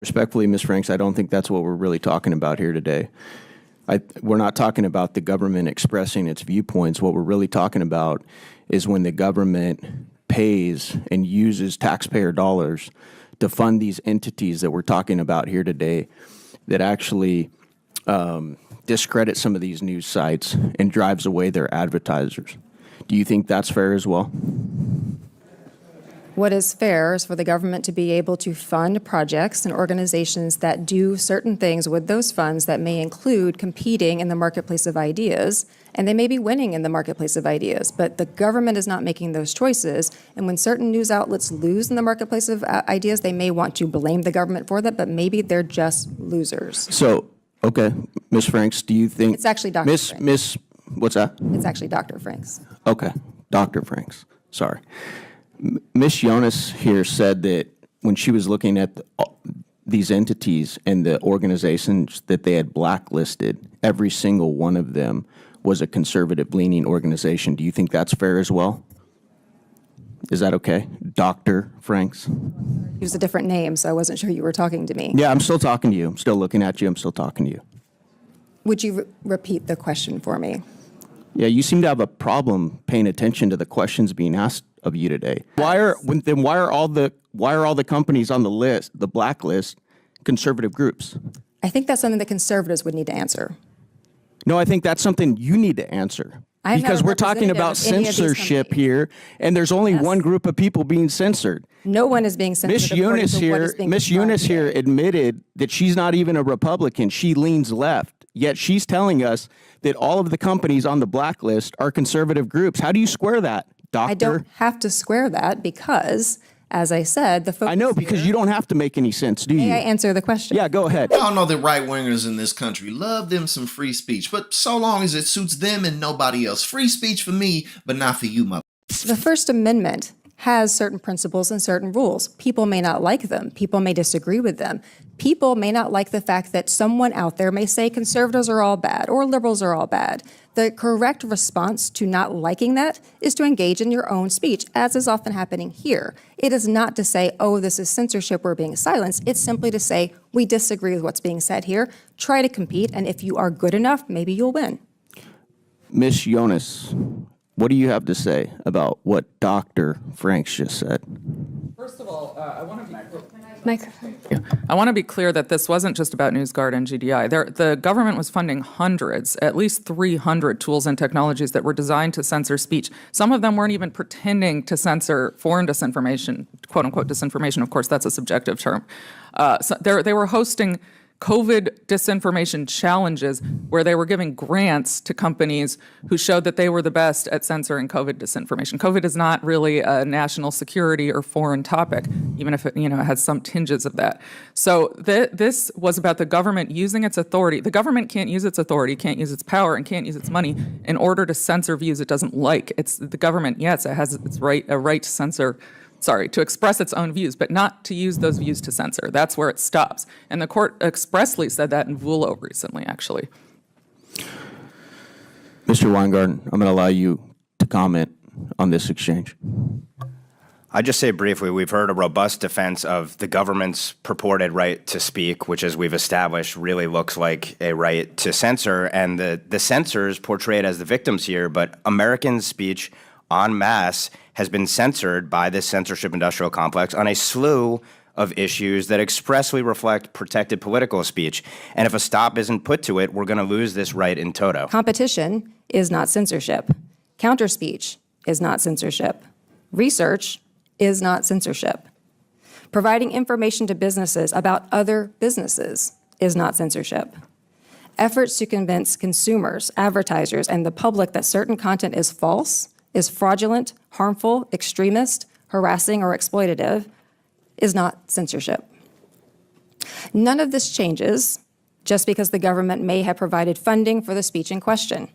Respectfully, Ms. Franks, I don't think that's what we're really talking about here today. We're not talking about the government expressing its viewpoints. What we're really talking about is when the government pays and uses taxpayer dollars to fund these entities that we're talking about here today that actually discredit some of these news sites and drives away their advertisers. Do you think that's fair as well? What is fair is for the government to be able to fund projects and organizations that do certain things with those funds that may include competing in the marketplace of ideas, and they may be winning in the marketplace of ideas, but the government is not making those choices. And when certain news outlets lose in the marketplace of ideas, they may want to blame the government for that, but maybe they're just losers. So, okay, Ms. Franks, do you think— It's actually Dr. Franks. What's that? It's actually Dr. Franks. Okay, Dr. Franks, sorry. Ms. Jonas here said that when she was looking at these entities and the organizations that they had blacklisted, every single one of them was a conservative-leaning organization. Do you think that's fair as well? Is that okay? Dr. Franks? Use a different name, so I wasn't sure you were talking to me. Yeah, I'm still talking to you. I'm still looking at you. I'm still talking to you. Would you repeat the question for me? Yeah, you seem to have a problem paying attention to the questions being asked of you today. Why are all the companies on the list, the blacklist, conservative groups? I think that's something that conservatives would need to answer. No, I think that's something you need to answer. Because we're talking about censorship here, and there's only one group of people being censored. No one is being censored. Miss Eunice here admitted that she's not even a Republican. She leans left. Yet she's telling us that all of the companies on the blacklist are conservative groups. How do you square that, Doctor? I don't have to square that because, as I said, the focus— I know, because you don't have to make any sense, do you? May I answer the question? Yeah, go ahead. Y'all know that right-wingers in this country love them some free speech, but so long as it suits them and nobody else. Free speech for me, but not for you, mother. The First Amendment has certain principles and certain rules. People may not like them. People may disagree with them. People may not like the fact that someone out there may say conservatives are all bad or liberals are all bad. The correct response to not liking that is to engage in your own speech, as is often happening here. It is not to say, oh, this is censorship, we're being silenced. It's simply to say, we disagree with what's being said here. Try to compete, and if you are good enough, maybe you'll win. Miss Jonas, what do you have to say about what Dr. Franks just said? First of all, I want to be Microphone. I want to be clear that this wasn't just about NewsGuard and GDI. The government was funding hundreds, at least 300 tools and technologies that were designed to censor speech. Some of them weren't even pretending to censor foreign disinformation, quote unquote disinformation. Of course, that's a subjective term. So they were hosting COVID disinformation challenges where they were giving grants to companies who showed that they were the best at censoring COVID disinformation. COVID is not really a national security or foreign topic, even if it has some tinges of that. So this was about the government using its authority. The government can't use its authority, can't use its power, and can't use its money in order to censor views it doesn't like. It's the government, yes, it has a right to censor. To express its own views, but not to use those views to censor. That's where it stops. And the court expressly said that in Vulo recently, actually. Mr. Weingarten, I'm going to allow you to comment on this exchange. I just say briefly, we've heard a robust defense of the government's purported right to speak, which, as we've established, really looks like a right to censor. And the censors portrayed as the victims here, but American speech en masse has been censored by this censorship industrial complex on a slew of issues that expressly reflect protected political speech. And if a stop isn't put to it, we're going to lose this right in toto. Competition is not censorship. Counterspeech is not censorship. Research is not censorship. Providing information to businesses about other businesses is not censorship. Efforts to convince consumers, advertisers, and the public that certain content is false, is fraudulent, harmful, extremist, harassing, or exploitative is not censorship. None of this changes just because the government may have provided funding for the speech in question.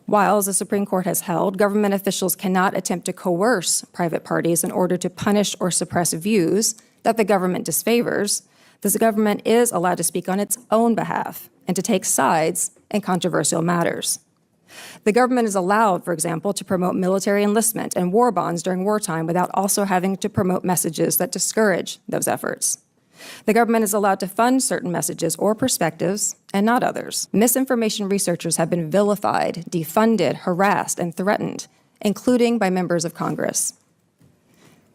While, as the Supreme Court has held, government officials cannot attempt to coerce private parties in order to punish or suppress views that the government disfavors, the government is allowed to speak on its own behalf and to take sides in controversial matters. The government is allowed, for example, to promote military enlistment and war bonds during wartime without also having to promote messages that discourage those efforts. The government is allowed to fund certain messages or perspectives and not others. Misinformation researchers have been vilified, defunded, harassed, and threatened, including by members of Congress.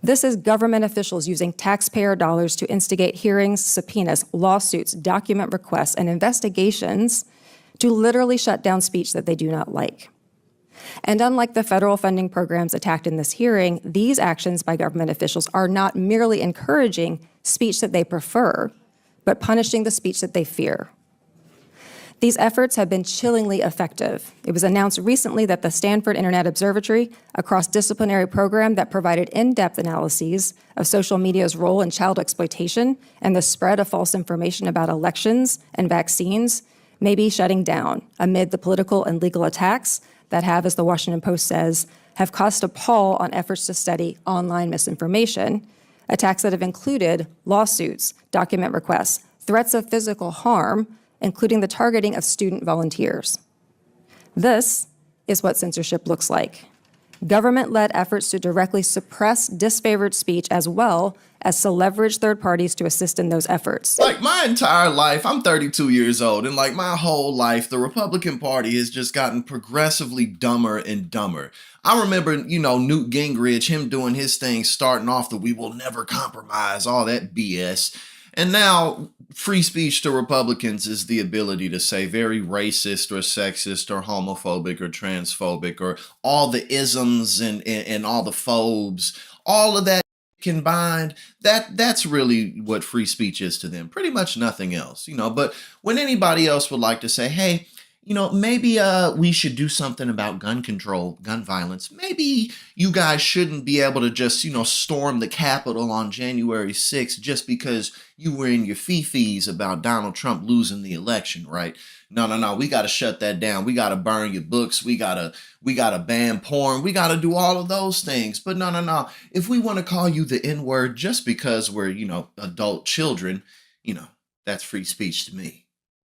This is government officials using taxpayer dollars to instigate hearings, subpoenas, lawsuits, document requests, and investigations to literally shut down speech that they do not like. And unlike the federal funding programs attacked in this hearing, these actions by government officials are not merely encouraging speech that they prefer, but punishing the speech that they fear. These efforts have been chillingly effective. It was announced recently that the Stanford Internet Observatory, a cross-disciplinary program that provided in-depth analyses of social media's role in child exploitation and the spread of false information about elections and vaccines, may be shutting down amid the political and legal attacks that have, as the Washington Post says, have cost a pall on efforts to study online misinformation, attacks that have included lawsuits, document requests, threats of physical harm, including the targeting of student volunteers. This is what censorship looks like. Government-led efforts to directly suppress disfavored speech as well as to leverage third parties to assist in those efforts. Like my entire life, I'm 32 years old, and like my whole life, the Republican Party has just gotten progressively dumber and dumber. I remember, Newt Gingrich, him doing his thing, starting off the "we will never compromise," all that BS. And now free speech to Republicans is the ability to say very racist or sexist or homophobic or transphobic or all the isms and all the phobes, all of that combined. That's really what free speech is to them. Pretty much nothing else, But when anybody else would like to say, hey, maybe we should do something about gun control, gun violence. Maybe you guys shouldn't be able to just, storm the Capitol on January 6th just because you were in your fifis about Donald Trump losing the election, right? No. We got to shut that down. We got to burn your books. We got to ban porn. We got to do all of those things. But no. If we want to call you the N-word just because we're, adult children, that's free speech to me.